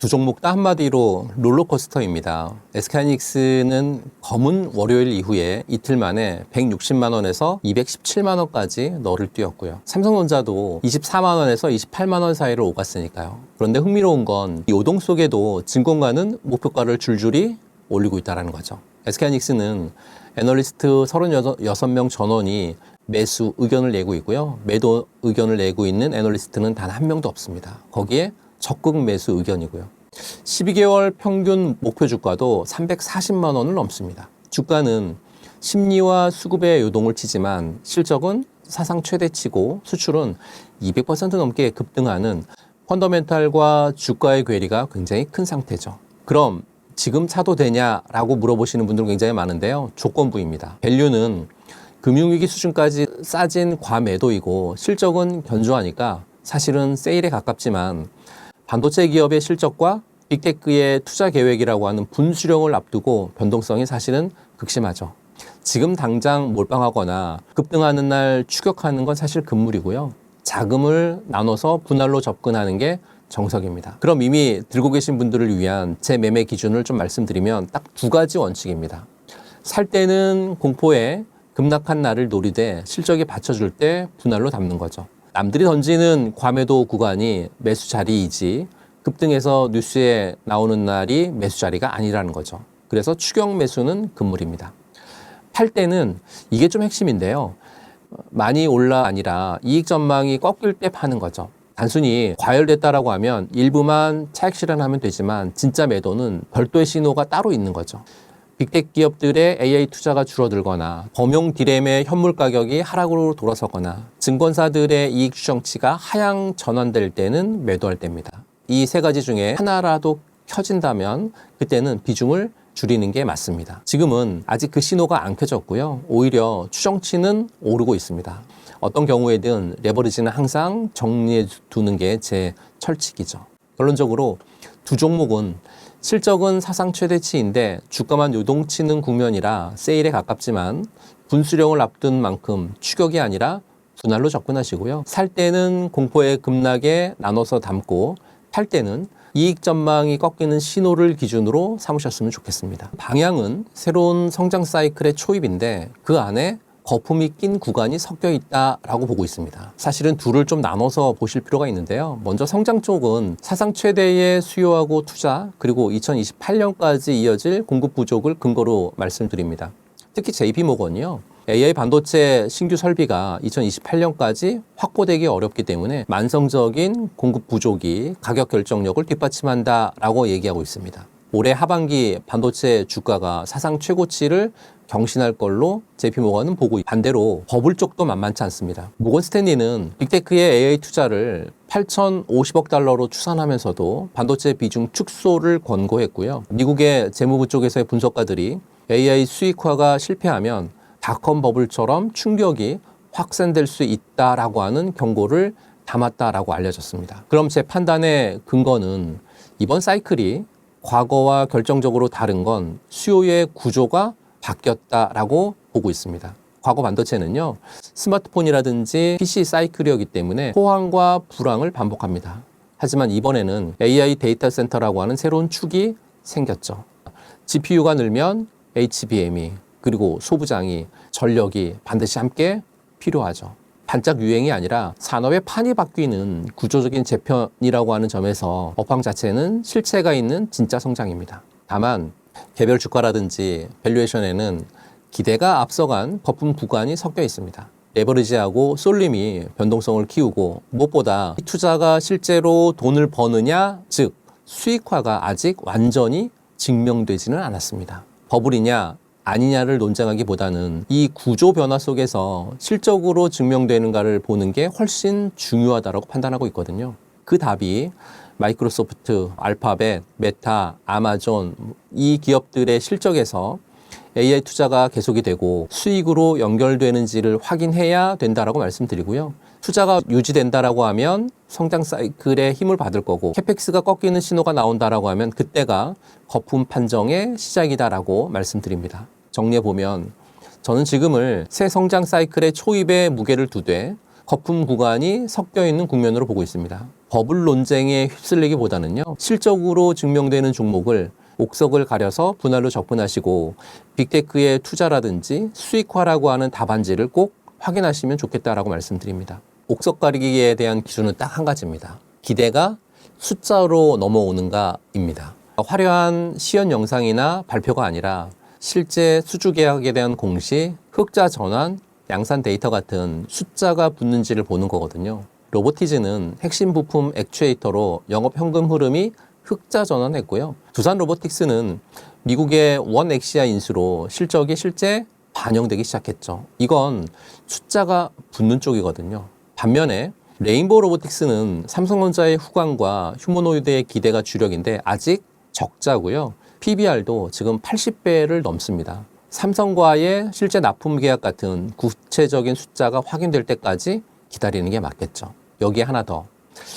두 종목 다 한마디로 롤러코스터입니다. SK하이닉스는 검은 월요일 이후에 이틀 만에 160만 원에서 217만 원까지 너를 뛰었고요. 삼성전자도 24만 원에서 28만 원 사이를 오갔으니까요. 그런데 흥미로운 건 이 요동 속에도 증권가는 목표가를 줄줄이 올리고 있다는 거죠. SK하이닉스는 애널리스트 36명 전원이 매수 의견을 내고 있고요. 매도 의견을 내고 있는 애널리스트는 단 한 명도 없습니다. 거기에 적극 매수 의견이고요. 12개월 평균 목표 주가도 340만 원을 넘습니다. 주가는 심리와 수급의 요동을 치지만 실적은 사상 최대치고 수출은 200% 넘게 급등하는 펀더멘탈과 주가의 괴리가 굉장히 큰 상태죠. 그럼 지금 사도 되냐라고 물어보시는 분들 굉장히 많은데요. 조건부입니다. 밸류는 금융위기 수준까지 싸진 과매도이고 실적은 견조하니까 사실은 세일에 가깝지만 반도체 기업의 실적과 빅테크의 투자 계획이라고 하는 분수령을 앞두고 변동성이 사실은 극심하죠. 지금 당장 몰빵하거나 급등하는 날 추격하는 건 사실 금물이고요. 자금을 나눠서 분할로 접근하는 게 정석입니다. 그럼 이미 들고 계신 분들을 위한 제 매매 기준을 좀 말씀드리면 딱 두 가지 원칙입니다. 살 때는 공포에 급락한 날을 노리되 실적이 받쳐줄 때 분할로 담는 거죠. 남들이 던지는 과매도 구간이 매수 자리이지 급등해서 뉴스에 나오는 날이 매수 자리가 아니라는 거죠. 그래서 추격 매수는 금물입니다. 팔 때는 이게 좀 핵심인데요. 많이 올라 아니라 이익 전망이 꺾일 때 파는 거죠. 단순히 과열됐다라고 하면 일부만 차익 실현하면 되지만 진짜 매도는 별도의 신호가 따로 있는 거죠. 빅테크 기업들의 AI 투자가 줄어들거나 범용 디램의 현물 가격이 하락으로 돌아서거나 증권사들의 이익 추정치가 하향 전환될 때는 매도할 때입니다. 이 세 가지 중에 하나라도 켜진다면 그때는 비중을 줄이는 게 맞습니다. 지금은 아직 그 신호가 안 켜졌고요. 오히려 추정치는 오르고 있습니다. 어떤 경우에든 레버리지는 항상 정리해 두는 게 제 철칙이죠. 결론적으로 두 종목은 실적은 사상 최대치인데 주가만 요동치는 국면이라 세일에 가깝지만 분수령을 앞둔 만큼 추격이 아니라 분할로 접근하시고요. 살 때는 공포의 급락에 나눠서 담고 팔 때는 이익 전망이 꺾이는 신호를 기준으로 삼으셨으면 좋겠습니다. 방향은 새로운 성장 사이클의 초입인데 그 안에 거품이 낀 구간이 섞여 있다라고 보고 있습니다. 사실은 둘을 좀 나눠서 보실 필요가 있는데요. 먼저 성장 쪽은 사상 최대의 수요하고 투자 그리고 2028년까지 이어질 공급 부족을 근거로 말씀드립니다. 특히 JP모건이요. AI 반도체 신규 설비가 2028년까지 확보되기 어렵기 때문에 만성적인 공급 부족이 가격 결정력을 뒷받침한다라고 얘기하고 있습니다. 올해 하반기 반도체 주가가 사상 최고치를 경신할 걸로 JP모건은 보고 반대로 버블 쪽도 만만치 않습니다. 모건 스탠리는 빅테크의 AI 투자를 8,050억 달러로 추산하면서도 반도체 비중 축소를 권고했고요. 미국의 재무부 쪽에서의 분석가들이 AI 수익화가 실패하면 닷컴 버블처럼 충격이 확산될 수 있다라고 하는 경고를 담았다라고 알려졌습니다. 그럼 제 판단의 근거는 이번 사이클이 과거와 결정적으로 다른 건 수요의 구조가 바뀌었다라고 보고 있습니다. 과거 반도체는요, 스마트폰이라든지 PC 사이클이었기 때문에 호황과 불황을 반복합니다. 하지만 이번에는 AI 데이터 센터라고 하는 새로운 축이 생겼죠. GPU가 늘면 HBM이 그리고 소부장이 전력이 반드시 함께 필요하죠. 반짝 유행이 아니라 산업의 판이 바뀌는 구조적인 재편이라고 하는 점에서 업황 자체는 실체가 있는 진짜 성장입니다. 다만 개별 주가라든지 밸류에이션에는 기대가 앞서간 거품 구간이 섞여 있습니다. 레버리지하고 쏠림이 변동성을 키우고 무엇보다 투자가 실제로 돈을 버느냐, 즉 수익화가 아직 완전히 증명되지는 않았습니다. 버블이냐 아니냐를 논쟁하기보다는 이 구조 변화 속에서 실적으로 증명되는가를 보는 게 훨씬 중요하다고 판단하고 있거든요. 그 답이 마이크로소프트, 알파벳, 메타, 아마존 이 기업들의 실적에서 AI 투자가 계속이 되고 수익으로 연결되는지를 확인해야 된다라고 말씀드리고요. 투자가 유지된다라고 하면 성장 사이클에 힘을 받을 거고 캐펙스가 꺾이는 신호가 나온다라고 하면 그때가 거품 판정의 시작이다라고 말씀드립니다. 정리해 보면 저는 지금을 새 성장 사이클의 초입에 무게를 두되 거품 구간이 섞여 있는 국면으로 보고 있습니다. 버블 논쟁에 휩쓸리기보다는요, 실적으로 증명되는 종목을 옥석을 가려서 분할로 접근하시고 빅테크의 투자라든지 수익화라고 하는 답안지를 꼭 확인하시면 좋겠다라고 말씀드립니다. 옥석 가리기에 대한 기준은 딱 한 가지입니다. 기대가 숫자로 넘어오는가입니다. 화려한 시연 영상이나 발표가 아니라 실제 수주 계약에 대한 공시, 흑자 전환, 양산 데이터 같은 숫자가 붙는지를 보는 거거든요. 로보티즈는 핵심 부품 액추에이터로 영업 현금 흐름이 흑자 전환했고요. 두산 로보틱스는 미국의 원 엑시아 인수로 실적이 실제 반영되기 시작했죠. 이건 숫자가 붙는 쪽이거든요. 반면에 레인보우 로보틱스는 삼성전자의 후광과 휴머노이드의 기대가 주력인데 아직 적자고요. PBR도 지금 80배를 넘습니다. 삼성과의 실제 납품 계약 같은 구체적인 숫자가 확인될 때까지 기다리는 게 맞겠죠. 여기에 하나 더.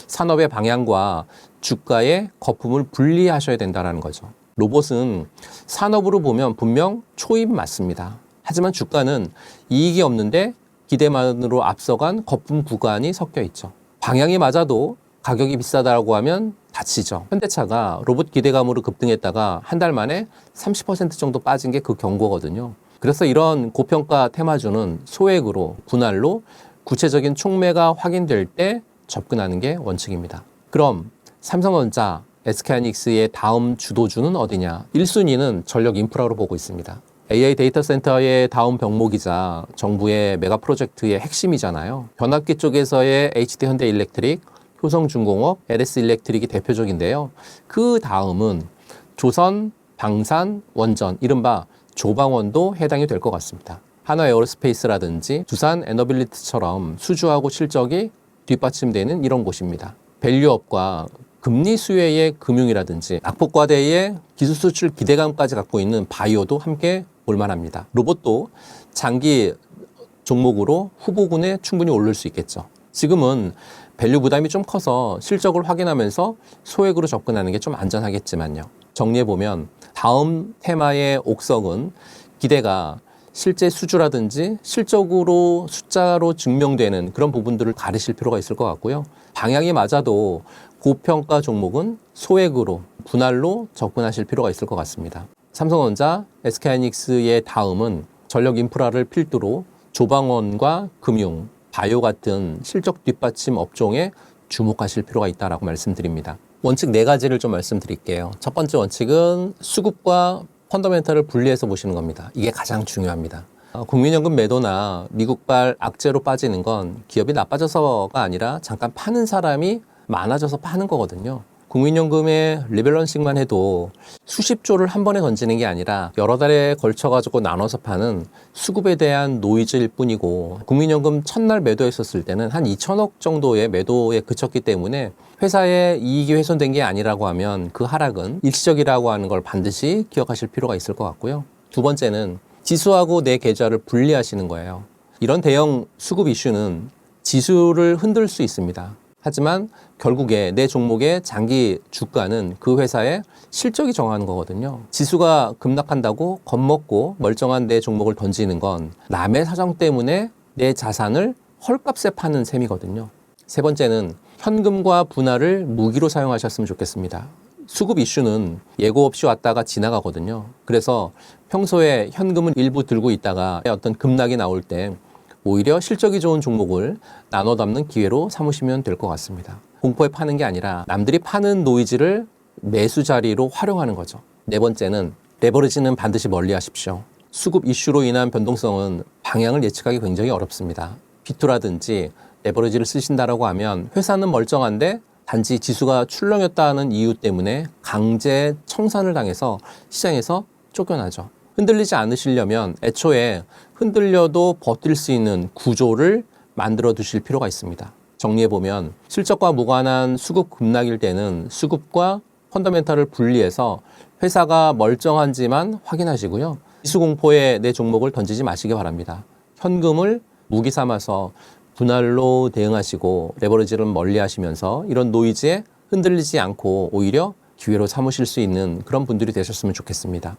산업의 방향과 주가의 거품을 분리하셔야 된다는 거죠. 로봇은 산업으로 보면 분명 초입 맞습니다. 하지만 주가는 이익이 없는데 기대만으로 앞서간 거품 구간이 섞여 있죠. 방향이 맞아도 가격이 비싸다고 하면 다치죠. 현대차가 로봇 기대감으로 급등했다가 한 달 만에 30% 정도 빠진 게 그 경고거든요. 그래서 이런 고평가 테마주는 소액으로 분할로 구체적인 촉매가 확인될 때 접근하는 게 원칙입니다. 그럼 삼성전자, SK하이닉스의 다음 주도주는 어디냐? 1순위는 전력 인프라로 보고 있습니다. AI 데이터 센터의 다음 병목이자 정부의 메가 프로젝트의 핵심이잖아요. 변압기 쪽에서의 HD 현대일렉트릭, 효성중공업, LS 일렉트릭이 대표적인데요. 그 다음은 조선, 방산, 원전, 이른바 조방원도 해당이 될 것 같습니다. 한화 에어로스페이스라든지 두산 에너빌리티처럼 수주하고 실적이 뒷받침되는 이런 곳입니다. 밸류업과 금리 수혜의 금융이라든지 악폭과대의 기술 수출 기대감까지 갖고 있는 바이오도 함께 볼만합니다. 로봇도 장기 종목으로 후보군에 충분히 오를 수 있겠죠. 지금은 밸류 부담이 좀 커서 실적을 확인하면서 소액으로 접근하는 게 좀 안전하겠지만요. 정리해보면 다음 테마의 옥석은 기대가 실제 수주라든지 실적으로 숫자로 증명되는 그런 부분들을 가르실 필요가 있을 것 같고요. 방향이 맞아도 고평가 종목은 소액으로 분할로 접근하실 필요가 있을 것 같습니다. 삼성전자, SK하이닉스의 다음은 전력 인프라를 필두로 조방원과 금융, 바이오 같은 실적 뒷받침 업종에 주목하실 필요가 있다고 말씀드립니다. 원칙 4가지를 좀 말씀드릴게요. 첫 번째 원칙은 수급과 펀더멘탈을 분리해서 보시는 겁니다. 이게 가장 중요합니다. 국민연금 매도나 미국발 악재로 빠지는 건 기업이 나빠져서가 아니라 잠깐 파는 사람이 많아져서 파는 거거든요. 국민연금의 리밸런싱만 해도 수십 조를 한 번에 던지는 게 아니라 여러 달에 걸쳐가지고 나눠서 파는 수급에 대한 노이즈일 뿐이고 국민연금 첫날 매도했었을 때는 한 2천억 정도의 매도에 그쳤기 때문에 회사의 이익이 훼손된 게 아니라고 하면 그 하락은 일시적이라고 하는 걸 반드시 기억하실 필요가 있을 것 같고요. 두 번째는 지수하고 내 계좌를 분리하시는 거예요. 이런 대형 수급 이슈는 지수를 흔들 수 있습니다. 하지만 결국에 내 종목의 장기 주가는 그 회사의 실적이 정하는 거거든요. 지수가 급락한다고 겁먹고 멀쩡한 내 종목을 던지는 건 남의 사정 때문에 내 자산을 헐값에 파는 셈이거든요. 세 번째는 현금과 분할을 무기로 사용하셨으면 좋겠습니다. 수급 이슈는 예고 없이 왔다가 지나가거든요. 그래서 평소에 현금은 일부 들고 있다가 어떤 급락이 나올 때 오히려 실적이 좋은 종목을 나눠 담는 기회로 삼으시면 될 것 같습니다. 공포에 파는 게 아니라 남들이 파는 노이즈를 매수 자리로 활용하는 거죠. 네 번째는 레버리지는 반드시 멀리 하십시오. 수급 이슈로 인한 변동성은 방향을 예측하기 굉장히 어렵습니다. 비투라든지 레버리지를 쓰신다라고 하면 회사는 멀쩡한데 단지 지수가 출렁였다는 이유 때문에 강제 청산을 당해서 시장에서 쫓겨나죠. 흔들리지 않으시려면 애초에 흔들려도 버틸 수 있는 구조를 만들어 두실 필요가 있습니다. 정리해보면 실적과 무관한 수급 급락일 때는 수급과 펀더멘탈을 분리해서 회사가 멀쩡한지만 확인하시고요. 지수 공포에 내 종목을 던지지 마시기 바랍니다. 현금을 무기 삼아서 분할로 대응하시고 레버리지를 멀리 하시면서 이런 노이즈에 흔들리지 않고 오히려 기회로 삼으실 수 있는 그런 분들이 되셨으면 좋겠습니다.